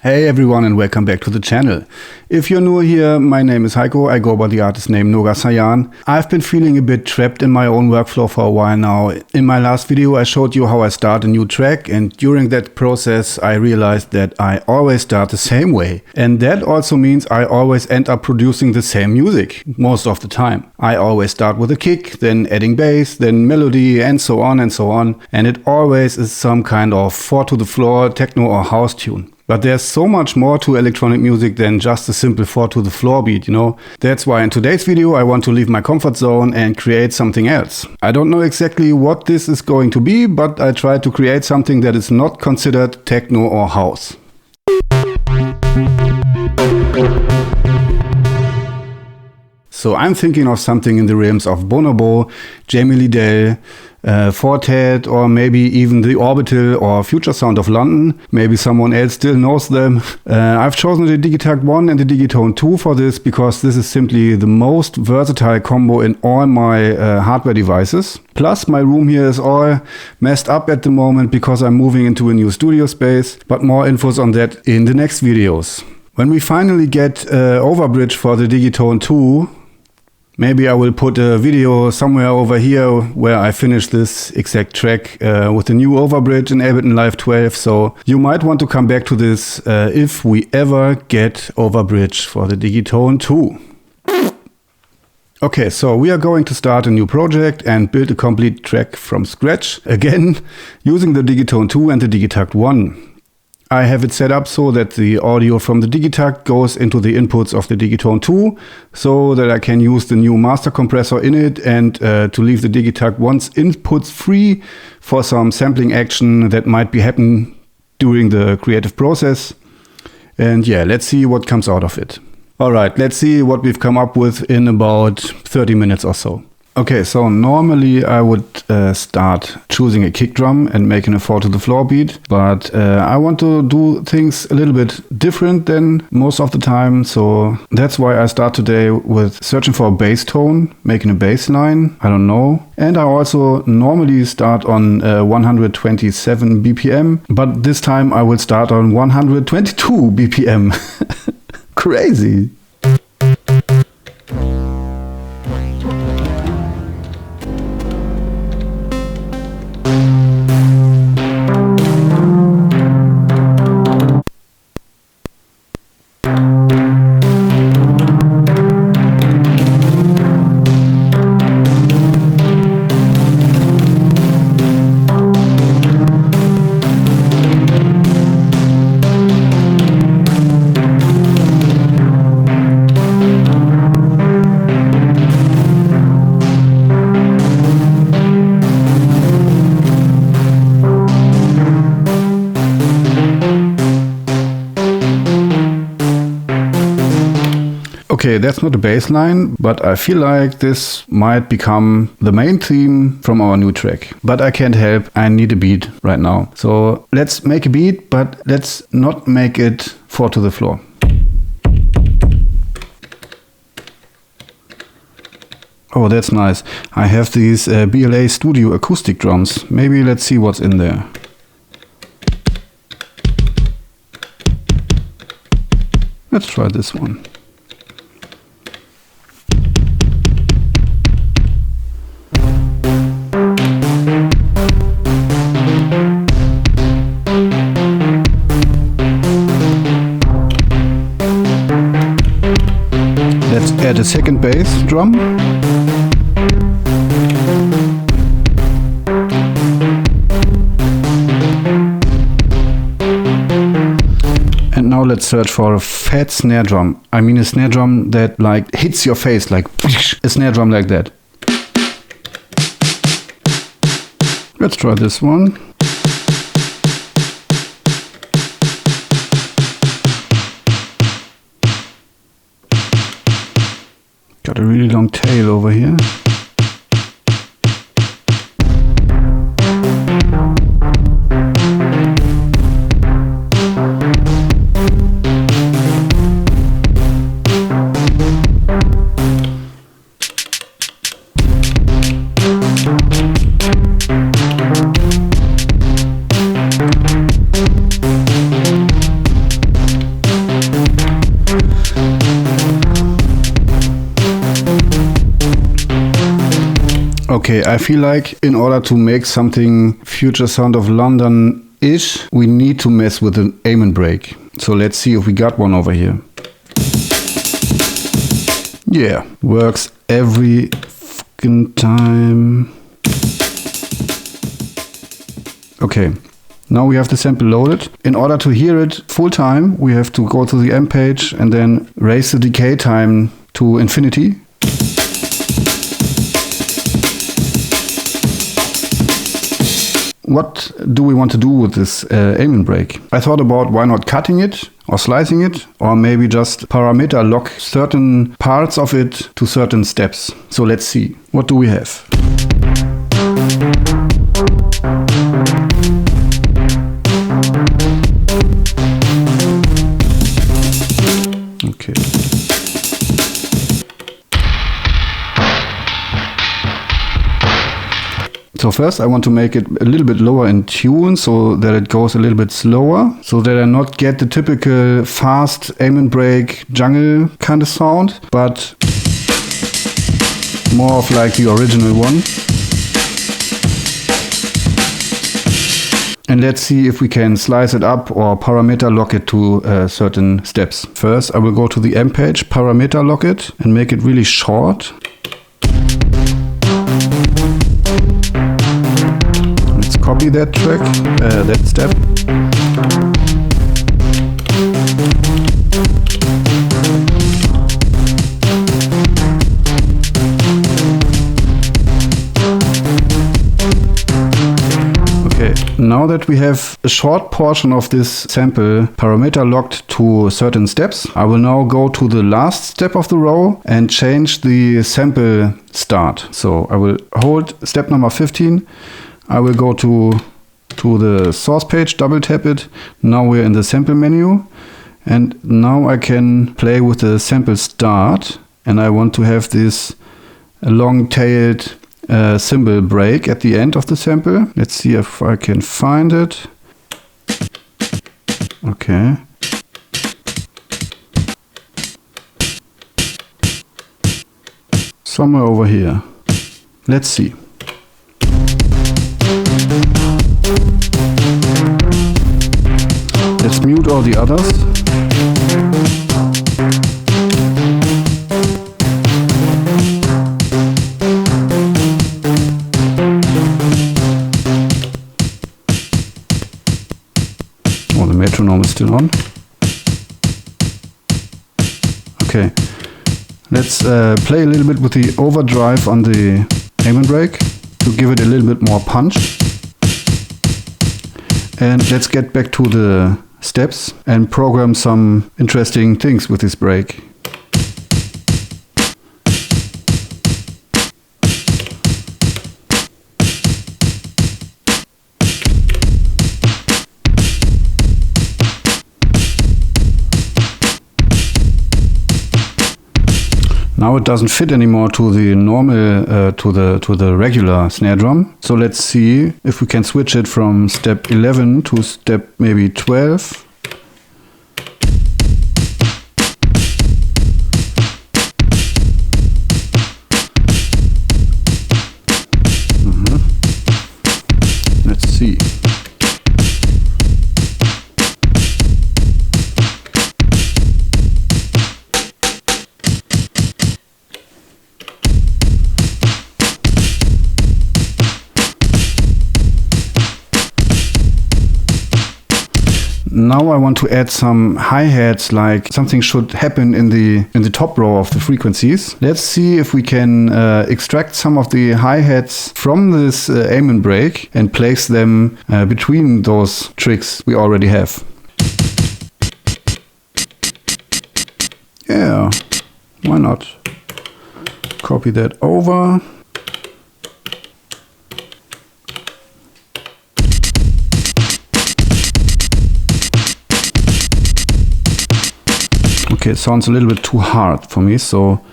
Hey everyone and welcome back to the channel. If you're new here, my name is Heiko. I go by the artist name Noga Sayan. I've been feeling a bit trapped in my own workflow for a while now. In my last video I showed you how I start a new track, and during that process I realized that I always start the same way. And that also means I always end up producing the same music, most of the time. I always start with a kick, then adding bass, then melody, and so on and so on. And it always is some kind of 4-to-the-floor techno or house tune. But there's so much more to electronic music than just a simple 4-to-the-floor beat, you know? That's why in today's video I want to leave my comfort zone and create something else. I don't know exactly what this is going to be, but I try to create something that is not considered techno or house. So I'm thinking of something in the realms of Bonobo, Jamie Liddell, Fortet, or maybe even the Orbital or Future Sound of London. Maybe someone else still knows them. I've chosen the Digitakt 1 and the Digitone 2 for this because this is simply the most versatile combo in all my hardware devices. Plus my room here is all messed up at the moment because I'm moving into a new studio space, but more infos on that in the next videos. When we finally get overbridge for the Digitone 2, maybe I will put a video somewhere over here where I finish this exact track with the new overbridge in Ableton Live 12. So you might want to come back to this if we ever get overbridge for the Digitone 2. Okay, so we are going to start a new project and build a complete track from scratch. Again, using the Digitone 2 and the Digitakt 1. I have it set up so that the audio from the Digitakt goes into the inputs of the Digitone 2, so that I can use the new master compressor in it and to leave the Digitakt 1's inputs free for some sampling action that might be happening during the creative process. And yeah, let's see what comes out of it. Alright, let's see what we've come up with in about 30 minutes or so. Okay, so normally I would start choosing a kick drum and making a 4-to-the-floor beat, but I want to do things a little bit different than most of the time, so that's why I start today with searching for a bass tone, making a bass line, I don't know. And I also normally start on 127 BPM, but this time I will start on 122 BPM. Crazy! Okay, that's not a bass line, but I feel like this might become the main theme from our new track. But I can't help, I need a beat right now. So let's make a beat, but let's not make it 4-to-the-floor. Oh, that's nice. I have these BLA Studio acoustic drums. Maybe let's see what's in there. Let's try this one. Let's add a second bass drum. And now let's search for a fat snare drum. I mean a snare drum that like hits your face, like a snare drum like that. Let's try this one. Got a really long tail over here. Okay, I feel like in order to make something future sound of London-ish, we need to mess with an amen break. So let's see if we got one over here. Yeah, works every fucking time. Okay, now we have the sample loaded. In order to hear it full time, we have to go to the amp page and then raise the decay time to infinity. What do we want to do with this amen break? I thought about why not cutting it or slicing it, or maybe just parameter lock certain parts of it to certain steps. So let's see. What do we have? Okay. So first I want to make it a little bit lower in tune so that it goes a little bit slower, so that I not get the typical fast amen break jungle kind of sound, but more of like the original one. And let's see if we can slice it up or parameter lock it to certain steps. First I will go to the amp page, parameter lock it and make it really short. Copy that track, that step. Okay, now that we have a short portion of this sample parameter locked to certain steps, I will now go to the last step of the row and change the sample start. So I will hold step number 15. I will go to the source page, double tap it. Now we're in the sample menu. And now I can play with the sample start. And I want to have this long-tailed cymbal break at the end of the sample. Let's see if I can find it. Okay. Somewhere over here. Let's see. Let's mute all the others. Oh, the metronome is still on. Okay. Let's play a little bit with the overdrive on the amen break to give it a little bit more punch. And let's get back to the steps and program some interesting things with this break. Now it doesn't fit anymore to the normal, to the regular snare drum. So let's see if we can switch it from step 11 to step maybe 12. Let's see. Now I want to add some hi-hats, like something should happen in the top row of the frequencies. Let's see if we can extract some of the hi-hats from this amen break and place them between those tricks we already have. Yeah, why not? Copy that over. Okay, it sounds a little bit too hard for me, so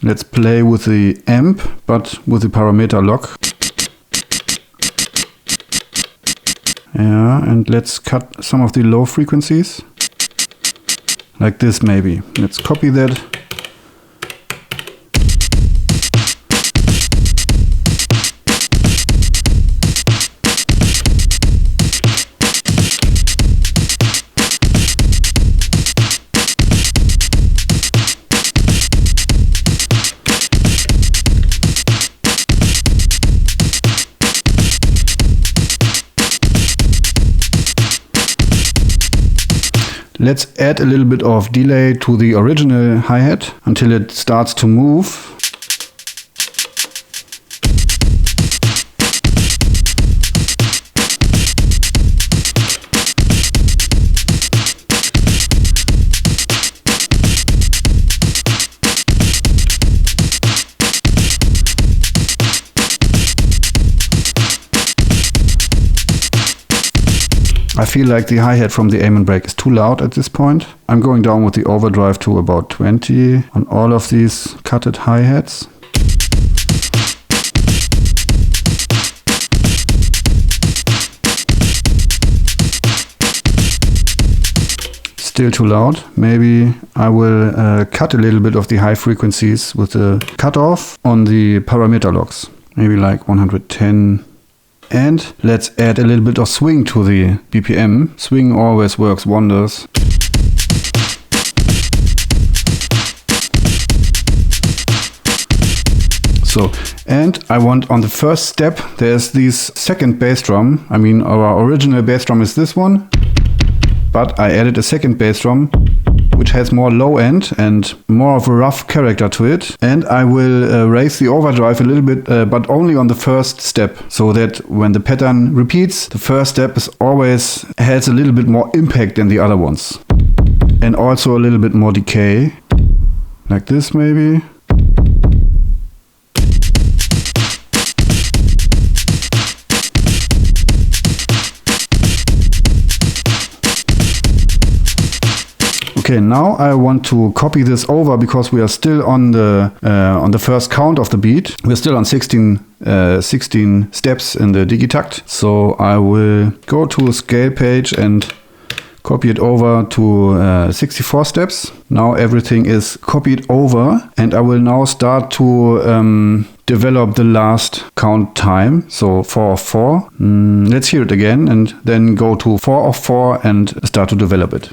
let's play with the amp, but with the parameter lock. Yeah, and let's cut some of the low frequencies. Like this maybe. Let's copy that. Let's add a little bit of delay to the original hi-hat until it starts to move. I feel like the hi-hat from the aim and break is too loud at this point. I'm going down with the overdrive to about 20 on all of these cutted hi-hats. Still too loud. Maybe I will cut a little bit of the high frequencies with the cutoff on the parameter logs. Maybe like 110. And let's add a little bit of swing to the BPM. Swing always works wonders. So, and I want on the first step, there's this second bass drum. I mean, our original bass drum is this one, but I added a second bass drum, which has more low end and more of a rough character to it. And I will raise the overdrive a little bit, but only on the first step, so that when the pattern repeats, the first step is always has a little bit more impact than the other ones. And also a little bit more decay, like this maybe. Okay, now I want to copy this over because we are still on the first count of the beat. We're still on 16 steps in the Digitakt. So I will go to a scale page and copy it over to 64 steps. Now everything is copied over, and I will now start to develop the last count time. So 4 of 4. Let's hear it again and then go to 4 of 4 and start to develop it.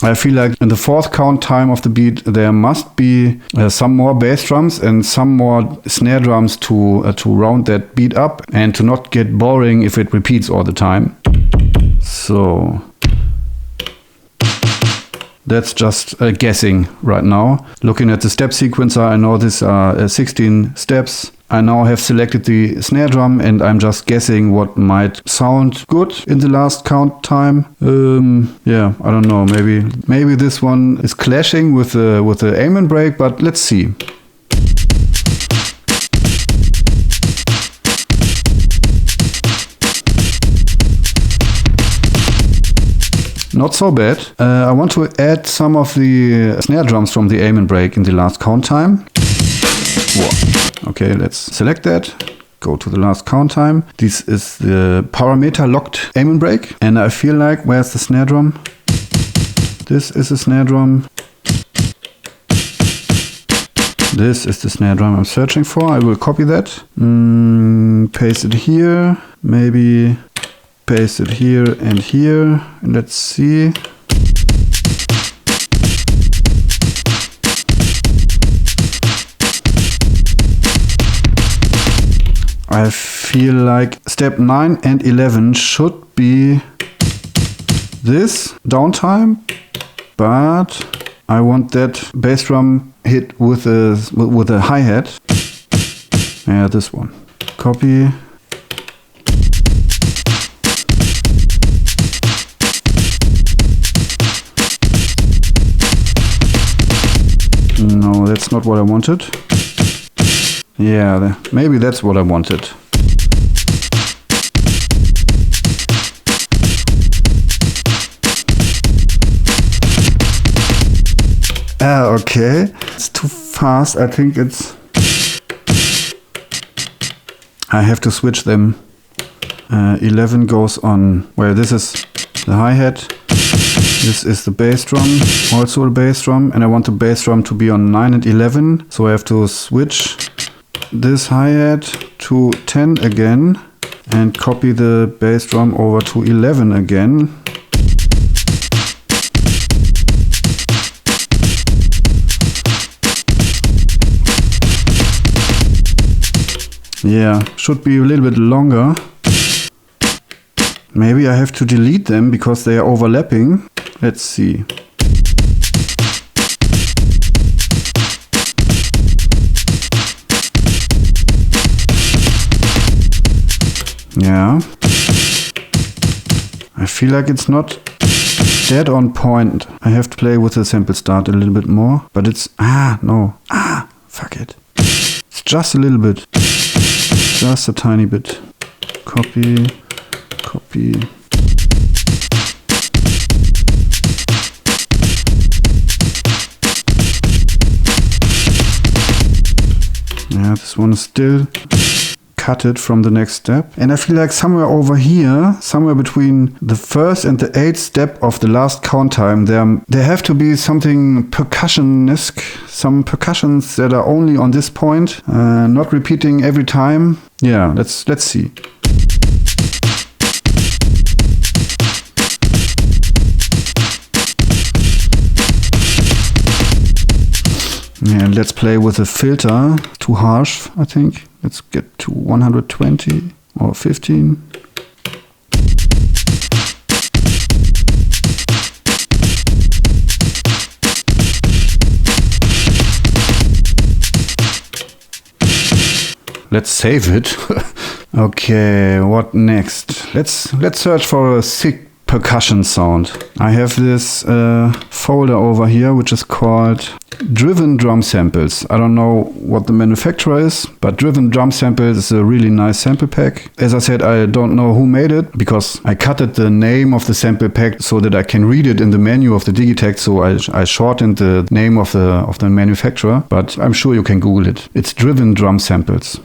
I feel like in the fourth count time of the beat there must be some more bass drums and some more snare drums to round that beat up and to not get boring if it repeats all the time. So that's just guessing right now. Looking at the step sequencer, I know these are 16 steps. I now have selected the snare drum and I'm just guessing what might sound good in the last count time. Yeah, I don't know. Maybe this one is clashing with the aim and break, but let's see. Not so bad. I want to add some of the snare drums from the aim and break in the last count time. Whoa. Okay, let's select that. Go to the last count time. This is the parameter locked aim and break. And I feel like, where's the snare drum? This is a snare drum. This is the snare drum I'm searching for. I will copy that. Paste it here. Maybe paste it here and here. And let's see. I feel like step 9 and 11 should be this downtime, but I want that bass drum hit with a hi-hat. Yeah, this one. Copy. No, that's not what I wanted. Yeah, maybe that's what I wanted. Okay. It's too fast. I think it's... I have to switch them. 11 goes on... Well, this is the hi-hat. This is the bass drum, also a bass drum. And I want the bass drum to be on 9 and 11. So I have to switch this hi-hat to 10 again and copy the bass drum over to 11 again. Yeah, should be a little bit longer. Maybe I have to delete them because they are overlapping. Let's see. Yeah. I feel like it's not dead on point. I have to play with the sample start a little bit more. But it's... no. Fuck it. It's just a little bit. Just a tiny bit. Copy. Copy. Yeah, this one is still cut it from the next step. And I feel like somewhere over here, somewhere between the first and the 8th step of the last count time, there have to be something percussion-esque, some percussions that are only on this point, not repeating every time. Yeah, let's see. Yeah, and let's play with a filter. Too harsh, I think. Let's get to 120 or 15. Let's save it. Okay, what next? Let's search for a sick percussion sound. I have this folder over here which is called Driven Drum Samples. I don't know what the manufacturer is, but Driven Drum Samples is a really nice sample pack. As I said, I don't know who made it because I cutted the name of the sample pack so that I can read it in the menu of the Digitakt, so I shortened the name of the manufacturer, but I'm sure you can Google it. It's Driven Drum Samples.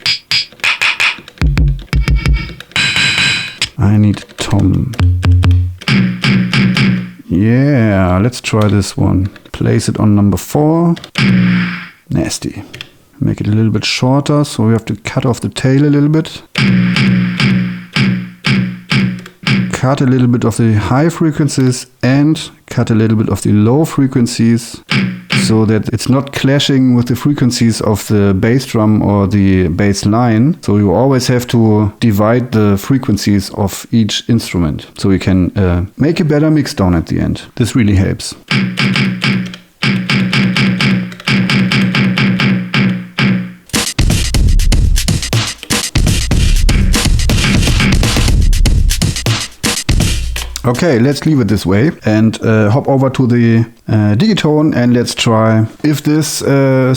I need Tom. Yeah, let's try this one. Place it on number 4. Nasty. Make it a little bit shorter, so we have to cut off the tail a little bit. Cut a little bit of the high frequencies and cut a little bit of the low frequencies so that it's not clashing with the frequencies of the bass drum or the bass line. So you always have to divide the frequencies of each instrument so you can make a better mix down at the end. This really helps. Okay, let's leave it this way and hop over to the Digitone and let's try if this lead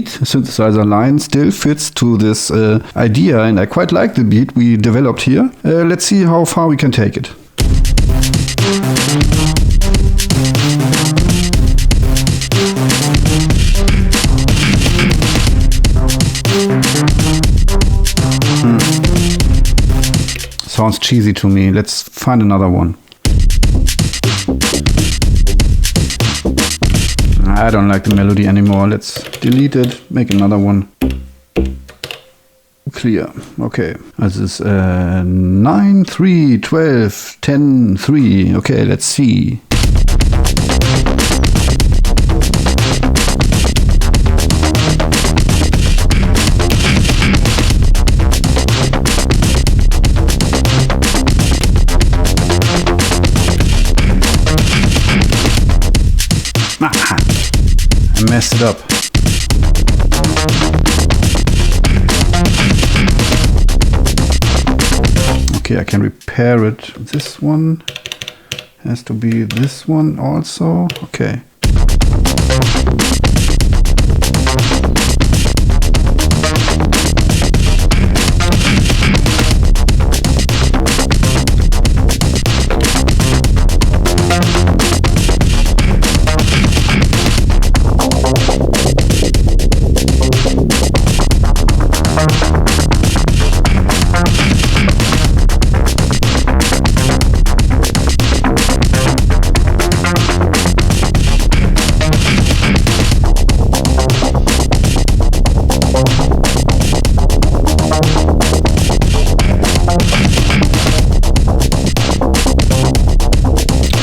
synthesizer line still fits to this idea, and I quite like the beat we developed here. Let's see how far we can take it. Sounds cheesy to me. Let's find another one. I don't like the melody anymore. Let's delete it, make another one. Clear. Okay. This is 9, 3, 12, 10, 3. Okay, let's see. I messed it up. Okay, I can repair it. This one has to be this one also. Okay.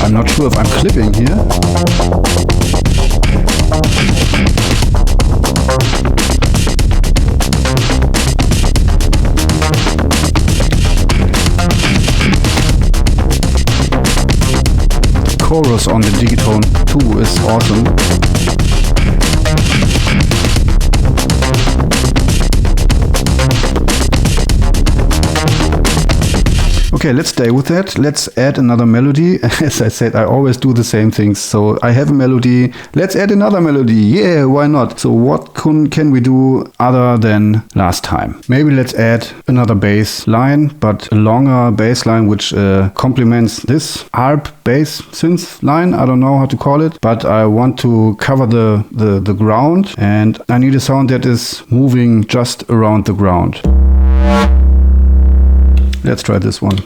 I'm not sure if I'm clipping here. chorus on the Digitone 2 is awesome. Okay, let's stay with that. Let's add another melody. As I said, I always do the same things. So I have a melody. Let's add another melody. Yeah, why not? So what can we do other than last time? Maybe let's add another bass line, but a longer bass line which complements this ARP bass synth line. I don't know how to call it, but I want to cover the ground, and I need a sound that is moving just around the ground. Let's try this one.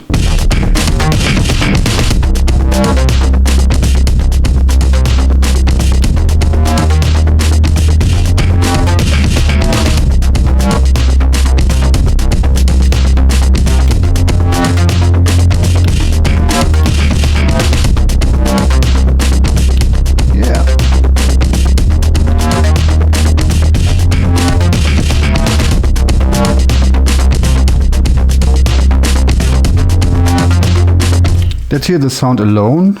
Let's hear the sound alone.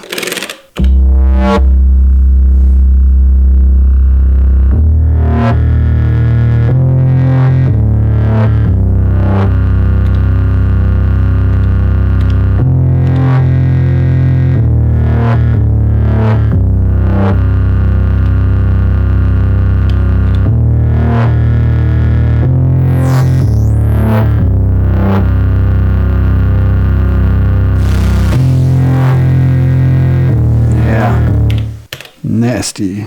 Nasty.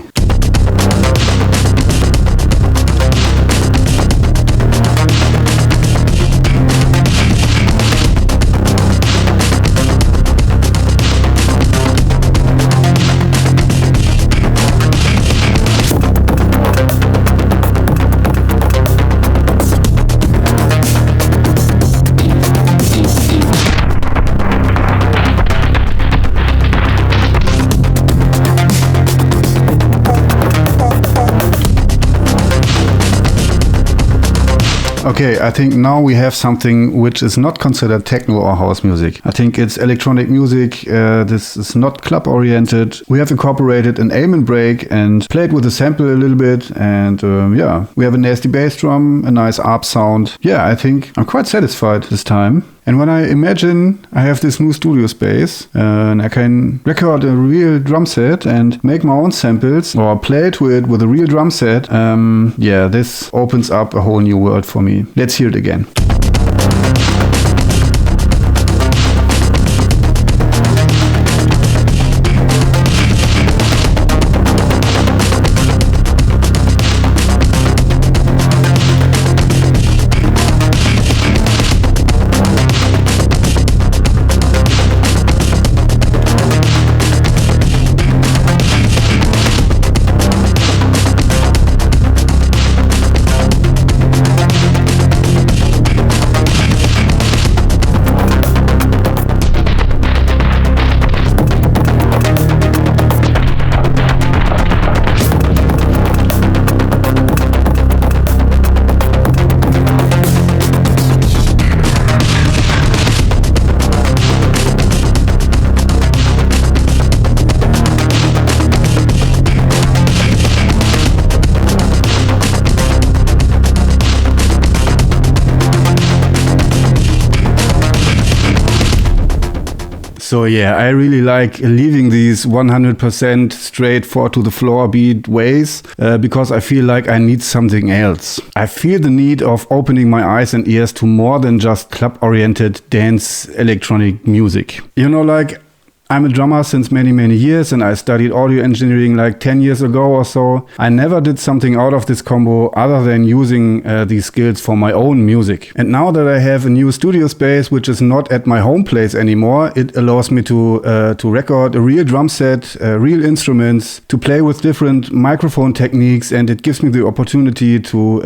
Okay, I think now we have something which is not considered techno or house music. I think it's electronic music. This is not club oriented. We have incorporated an aim and break and played with the sample a little bit. And yeah, we have a nasty bass drum, a nice ARP sound. Yeah, I think I'm quite satisfied this time. And when I imagine I have this new studio space and I can record a real drum set and make my own samples or play to it with a real drum set, yeah, this opens up a whole new world for me. Let's hear it again. So yeah, I really like leaving these 100% straight four to the floor beat ways because I feel like I need something else. I feel the need of opening my eyes and ears to more than just club-oriented dance electronic music. You know, like I'm a drummer since many years and I studied audio engineering like 10 years ago or so. I never did something out of this combo other than using these skills for my own music. And now that I have a new studio space, which is not at my home place anymore, it allows me to record a real drum set, real instruments, to play with different microphone techniques, and it gives me the opportunity to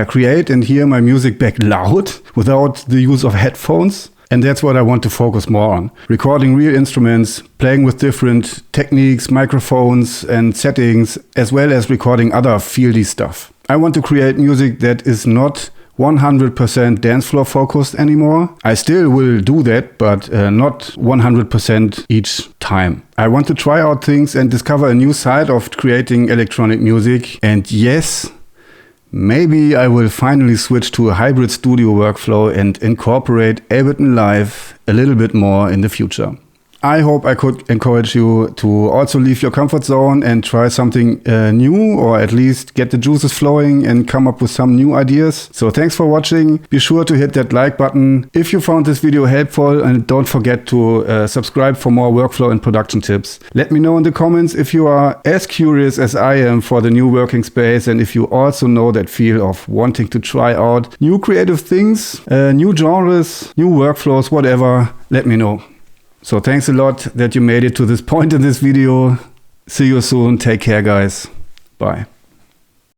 create and hear my music back loud without the use of headphones. And that's what I want to focus more on. Recording real instruments, playing with different techniques, microphones and settings, as well as recording other fieldy stuff. I want to create music that is not 100% dance floor focused anymore. I still will do that, but not 100% each time. I want to try out things and discover a new side of creating electronic music. And yes, maybe I will finally switch to a hybrid studio workflow and incorporate Ableton Live a little bit more in the future. I hope I could encourage you to also leave your comfort zone and try something new, or at least get the juices flowing and come up with some new ideas. So thanks for watching. Be sure to hit that like button if you found this video helpful, and don't forget to subscribe for more workflow and production tips. Let me know in the comments if you are as curious as I am for the new working space, and if you also know that feel of wanting to try out new creative things, new genres, new workflows, whatever. Let me know. So thanks a lot that you made it to this point in this video. See you soon. Take care, guys. Bye.